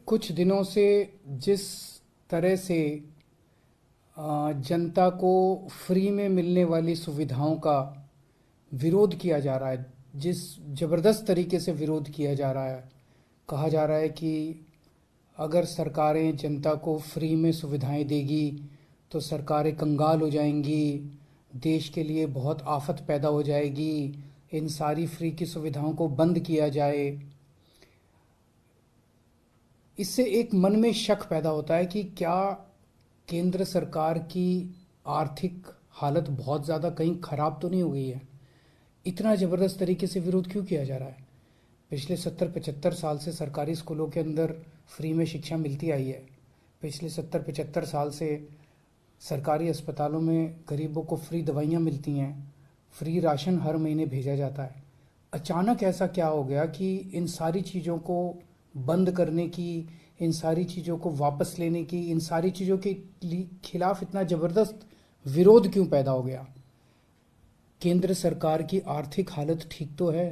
कुछ दिनों से जिस तरह से जनता को फ्री में मिलने वाली सुविधाओं का विरोध किया जा रहा है, जिस ज़बरदस्त तरीके से विरोध किया जा रहा है, कहा जा रहा है कि अगर सरकारें जनता को फ्री में सुविधाएं देगी तो सरकारें कंगाल हो जाएंगी, देश के लिए बहुत आफत पैदा हो जाएगी, इन सारी फ्री की सुविधाओं को बंद किया जाए। इससे एक मन में शक पैदा होता है कि क्या केंद्र सरकार की आर्थिक हालत बहुत ज़्यादा कहीं ख़राब तो नहीं हो गई है। इतना ज़बरदस्त तरीके से विरोध क्यों किया जा रहा है। पिछले 70-75 साल से सरकारी स्कूलों के अंदर फ्री में शिक्षा मिलती आई है। पिछले 70-75 साल से सरकारी अस्पतालों में गरीबों को फ्री दवाइयाँ मिलती हैं, फ्री राशन हर महीने भेजा जाता है। अचानक ऐसा क्या हो गया कि इन सारी चीज़ों को बंद करने की, इन सारी चीज़ों को वापस लेने की, इन सारी चीज़ों के खिलाफ इतना ज़बरदस्त विरोध क्यों पैदा हो गया। केंद्र सरकार की आर्थिक हालत ठीक तो है।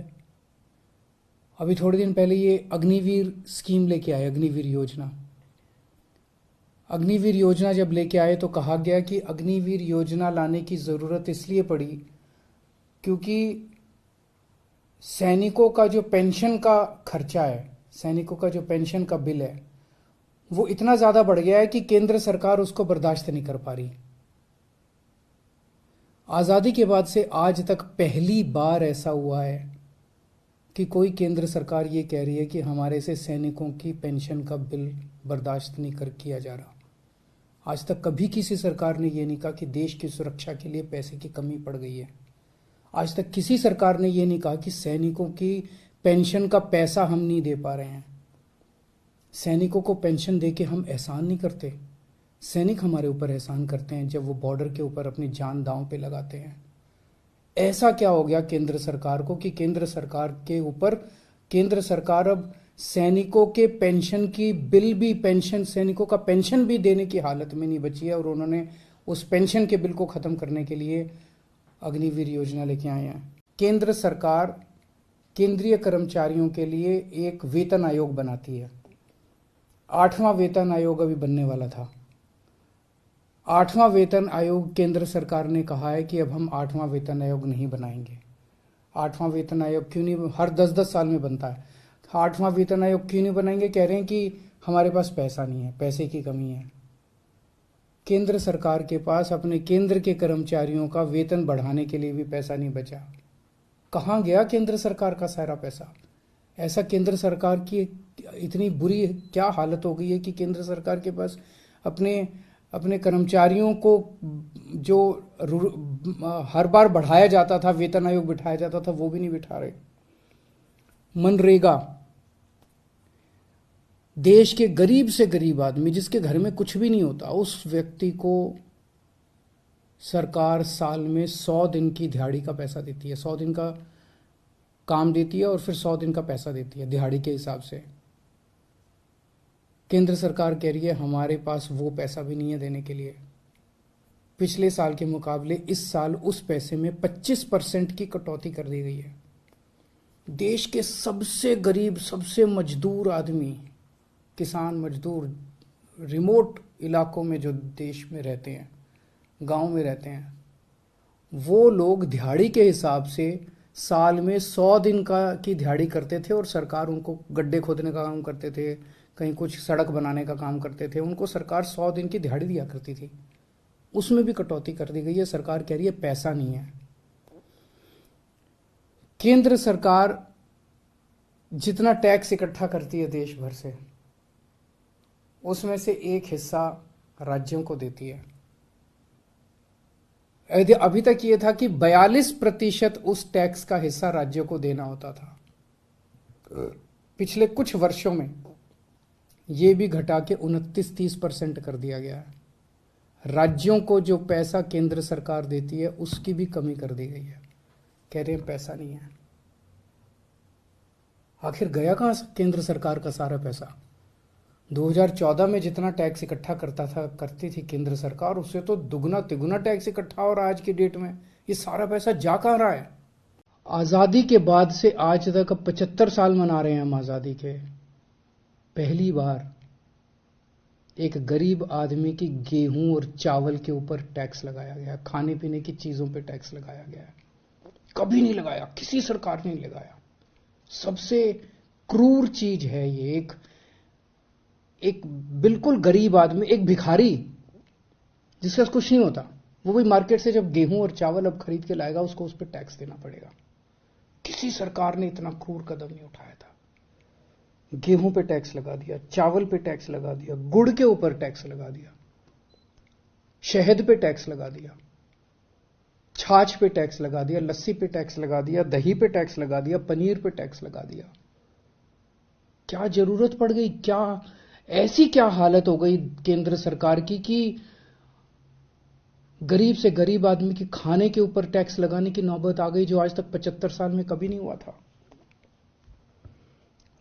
अभी थोड़े दिन पहले ये अग्निवीर स्कीम लेके आए, अग्निवीर योजना। अग्निवीर योजना जब लेके आए तो कहा गया कि अग्निवीर योजना लाने की ज़रूरत इसलिए पड़ी क्योंकि सैनिकों का जो पेंशन का खर्चा है, सैनिकों का जो पेंशन का बिल है, वो इतना ज़्यादा बढ़ गया है कि केंद्र सरकार उसको बर्दाश्त नहीं कर पा रही। आज़ादी के बाद से आज तक पहली बार ऐसा हुआ है कि कोई केंद्र सरकार ये कह रही है कि हमारे से सैनिकों की पेंशन का बिल बर्दाश्त नहीं कर किया जा रहा। आज तक कभी किसी सरकार ने ये नहीं कहा कि देश की सुरक्षा के लिए पैसे की कमी पड़ गई है। आज तक किसी सरकार ने ये नहीं कहा कि सैनिकों की पेंशन का पैसा हम नहीं दे पा रहे हैं। सैनिकों को पेंशन दे के हम एहसान नहीं करते। सैनिक हमारे ऊपर एहसान करते हैं जब वो बॉर्डर के ऊपर अपनी जान दांव पे लगाते हैं। ऐसा क्या हो गया केंद्र सरकार को कि केंद्र सरकार के ऊपर केंद्र सरकार अब सैनिकों के पेंशन की बिल भी, पेंशन, सैनिकों का पेंशन भी देने की हालत में नहीं बची है और उन्होंने उस पेंशन के बिल को ख़त्म करने के लिए अग्निवीर योजना लेके आए हैं। केंद्र सरकार केंद्रीय कर्मचारियों के लिए एक वेतन आयोग बनाती है। 8वां वेतन आयोग अभी बनने वाला था। 8वां वेतन आयोग, केंद्र सरकार ने कहा है कि अब हम 8वां वेतन आयोग नहीं बनाएंगे। 8वां वेतन आयोग क्यों नहीं, हर 10-10 साल में बनता है। 8वां वेतन आयोग क्यों नहीं बनाएंगे, कह रहे हैं कि हमारे पास पैसा नहीं है, पैसे की कमी है। केंद्र सरकार के पास अपने केंद्र के कर्मचारियों का वेतन बढ़ाने के लिए भी पैसा नहीं बचा। कहाँ गया केंद्र सरकार का सारा पैसा। ऐसा केंद्र सरकार की इतनी बुरी क्या हालत हो गई है कि केंद्र सरकार के पास अपने कर्मचारियों को जो हर बार बढ़ाया जाता था, वेतन आयोग बिठाया जाता था, वो भी नहीं बिठा रहे। मनरेगा, देश के गरीब से गरीब आदमी जिसके घर में कुछ भी नहीं होता, उस व्यक्ति को सरकार साल में 100 दिन की दिहाड़ी का पैसा देती है। 100 दिन का काम देती है और फिर 100 दिन का पैसा देती है दिहाड़ी के हिसाब से। केंद्र सरकार कह रही है हमारे पास वो पैसा भी नहीं है देने के लिए। पिछले साल के मुकाबले इस साल उस पैसे में 25% की कटौती कर दी गई है। देश के सबसे गरीब, सबसे मजदूर आदमी, किसान मजदूर, रिमोट इलाकों में जो देश में रहते हैं, गांव में रहते हैं, वो लोग दिहाड़ी के हिसाब से साल में 100 दिन की दिहाड़ी करते थे और सरकार उनको गड्ढे खोदने का काम करते थे, कहीं कुछ सड़क बनाने का काम करते थे, उनको सरकार 100 दिन की दिहाड़ी दिया करती थी। उसमें भी कटौती कर दी गई है। सरकार कह रही है पैसा नहीं है। केंद्र सरकार जितना टैक्स इकट्ठा करती है देश भर से, उसमें से एक हिस्सा राज्यों को देती है। अभी तक ये था कि 42% उस टैक्स का हिस्सा राज्यों को देना होता था। पिछले कुछ वर्षों में ये भी घटा के 29-30% कर दिया गया है। राज्यों को जो पैसा केंद्र सरकार देती है उसकी भी कमी कर दी गई है। कह रहे हैं पैसा नहीं है। आखिर गया कहाँ केंद्र सरकार का सारा पैसा। 2014 में जितना टैक्स इकट्ठा करती थी केंद्र सरकार, उससे तो दुगना तिगुना टैक्स इकट्ठा हो रहा है आज की डेट में। ये सारा पैसा जा कहाँ रहा है। आज़ादी के बाद से आज तक अब 75 साल मना रहे हैं हम आज़ादी के। पहली बार एक गरीब आदमी की गेहूं और चावल के ऊपर टैक्स लगाया गया, खाने पीने की चीजों पे टैक्स लगाया गया है। कभी नहीं लगाया, किसी सरकार ने नहीं लगाया। सबसे क्रूर चीज है ये। एक बिल्कुल गरीब आदमी, एक भिखारी जिसका कुछ नहीं होता, वो भी मार्केट से जब गेहूं और चावल अब खरीद के लाएगा, उसको उस पर टैक्स देना पड़ेगा। किसी सरकार ने इतना क्रूर कदम नहीं उठाया था। गेहूं पे टैक्स लगा दिया, चावल पे टैक्स लगा दिया, गुड़ के ऊपर टैक्स लगा दिया, शहद पे टैक्स लगा दिया, छाछ पे टैक्स लगा दिया, लस्सी पे टैक्स लगा दिया, दही पे टैक्स लगा दिया, पनीर पे टैक्स लगा दिया। क्या जरूरत पड़ गई? क्या ऐसी क्या हालत हो गई केंद्र सरकार की कि गरीब से गरीब आदमी के खाने के ऊपर टैक्स लगाने की नौबत आ गई, जो आज तक 75 साल में कभी नहीं हुआ था।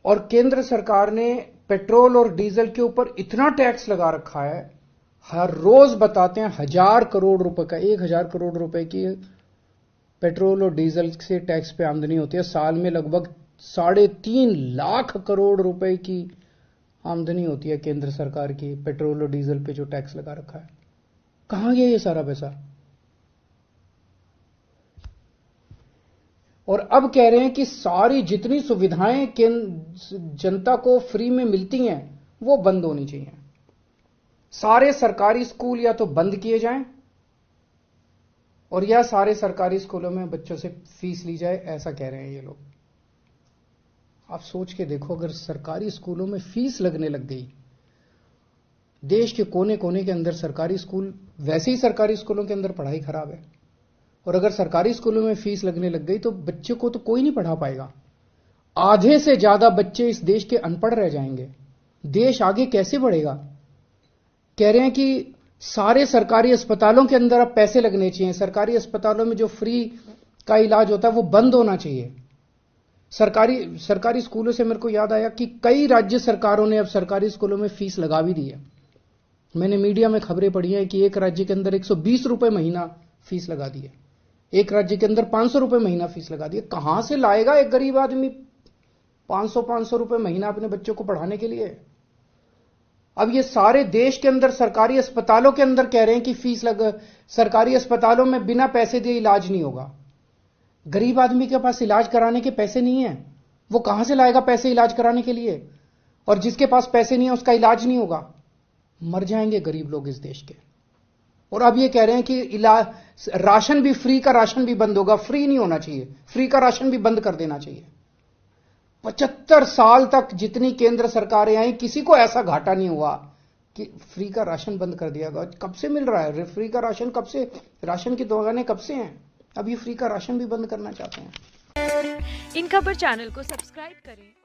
और केंद्र सरकार ने पेट्रोल और डीजल के ऊपर इतना टैक्स लगा रखा है, हर रोज बताते हैं 1000 करोड़ रुपए का, 1000 करोड़ रुपए की पेट्रोल और डीजल से टैक्स पे आमदनी होती है। साल में लगभग 3.5 लाख करोड़ रुपए की आमदनी होती है केंद्र सरकार की पेट्रोल और डीजल पे जो टैक्स लगा रखा है। कहां गया ये सारा पैसा? और अब कह रहे हैं कि सारी जितनी सुविधाएं जनता को फ्री में मिलती हैं वो बंद होनी चाहिए। सारे सरकारी स्कूल या तो बंद किए जाएं और या सारे सरकारी स्कूलों में बच्चों से फीस ली जाए, ऐसा कह रहे हैं ये लोग। आप सोच के देखो, अगर सरकारी स्कूलों में फीस लगने लग गई, देश के कोने कोने के अंदर सरकारी स्कूल, वैसे ही सरकारी स्कूलों के अंदर पढ़ाई खराब है, और अगर सरकारी स्कूलों में फीस लगने लग गई तो बच्चे को तो कोई नहीं पढ़ा पाएगा। आधे से ज्यादा बच्चे इस देश के अनपढ़ रह जाएंगे। देश आगे कैसे बढ़ेगा? कह रहे हैं कि सारे सरकारी अस्पतालों के अंदर अब पैसे लगने चाहिए। सरकारी अस्पतालों में जो फ्री का इलाज होता है वो बंद होना चाहिए। सरकारी स्कूलों से मेरे को याद आया कि कई राज्य सरकारों ने अब सरकारी स्कूलों में फीस लगा भी दी है। मैंने मीडिया में खबरें पढ़ी हैं कि एक राज्य के अंदर 120 रुपए महीना फीस लगा दी है, एक राज्य के अंदर 500 रुपए महीना फीस लगा दी है। कहां से लाएगा एक गरीब आदमी 500 रुपए महीना अपने बच्चों को पढ़ाने के लिए? अब ये सारे देश के अंदर सरकारी अस्पतालों के अंदर कह रहे हैं कि सरकारी अस्पतालों में बिना पैसे दिए इलाज नहीं होगा। गरीब आदमी के पास इलाज कराने के पैसे नहीं है, वो कहां से लाएगा पैसे इलाज कराने के लिए? और जिसके पास पैसे नहीं है उसका इलाज नहीं होगा। मर जाएंगे गरीब लोग इस देश के। और अब ये कह रहे हैं कि राशन भी, फ्री का राशन भी बंद होगा। फ्री नहीं होना चाहिए, फ्री का राशन भी बंद कर देना चाहिए। 75 साल तक जितनी केंद्र सरकारें आई, किसी को ऐसा घाटा नहीं हुआ कि फ्री का राशन बंद कर दिया गया। कब से मिल रहा है फ्री का राशन? कब से राशन की दुकानें कब से हैं? अब ये फ्री का राशन भी बंद करना चाहते हैं। इन खबर चैनल को सब्सक्राइब करें।